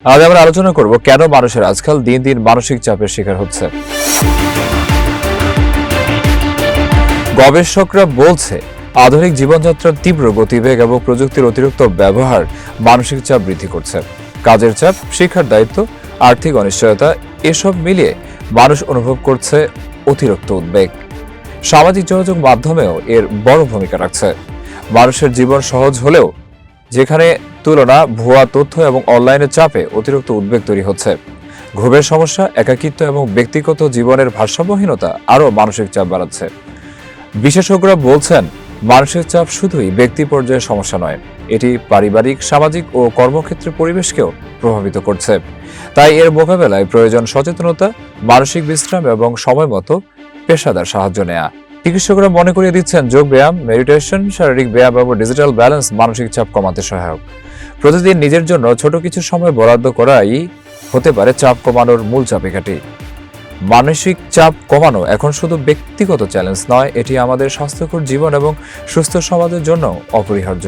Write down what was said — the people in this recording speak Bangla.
আজ আমরা আলোচনা করব কেন মানুষের আজকাল দিন দিন মানসিক চাপের শিকার হচ্ছে। গবেষকরা বলছে আধুনিক জীবনযাত্রার তীব্র গতিবেগ এবং প্রযুক্তির অতিরিক্ত ব্যবহার মানসিক চাপ বৃদ্ধি করছে। কাজের চাপ, শিক্ষার দায়িত্ব, আর্থিক অনিশ্চয়তা এসব মিলিয়ে মানুষ অনুভব করছে অতিরিক্ত উদ্বেগ। সামাজিক যোগাযোগ মাধ্যমেও এর বড় ভূমিকা রাখছে। মানুষের জীবন সহজ হলেও যেখানে তুলনা, ভুয়া তথ্য এবং অনলাইনের চাপে অতিরিক্ত উদ্বেগ তৈরি হচ্ছে। ঘুমের সমস্যা, একাকিত্ব এবং ব্যক্তিগত জীবনের ভারসাম্যহীনতা আরও মানসিক চাপ বাড়াচ্ছে। বিশেষজ্ঞরা বলছেন মানসিক চাপ শুধুই ব্যক্তি পর্যায়ের সমস্যা নয়, এটি পারিবারিক, সামাজিক ও কর্মক্ষেত্রের পরিবেশকেও প্রভাবিত করছে। তাই এর মোকাবেলায় প্রয়োজন সচেতনতা, মানসিক বিশ্রাম এবং সময় মতো পেশাদার সাহায্য নেওয়া। চিকিৎসকরা মনে করিয়ে দিচ্ছেন যোগ ব্যায়াম, মেডিটেশন, শারীরিক ব্যায়াম এবং ডিজিটাল ব্যালেন্স মানসিক চাপ কমাতে সহায়ক। প্রতিদিন নিজের জন্য ছোট কিছু সময় বরাদ্দ করাই হতে পারে চাপ কমানোর মূল চাবিকাঠি। মানসিক চাপ কমানো এখন শুধু ব্যক্তিগত চ্যালেঞ্জ নয়, এটি আমাদের স্বাস্থ্যকর জীবন এবং সুস্থ সমাজের জন্য অপরিহার্য।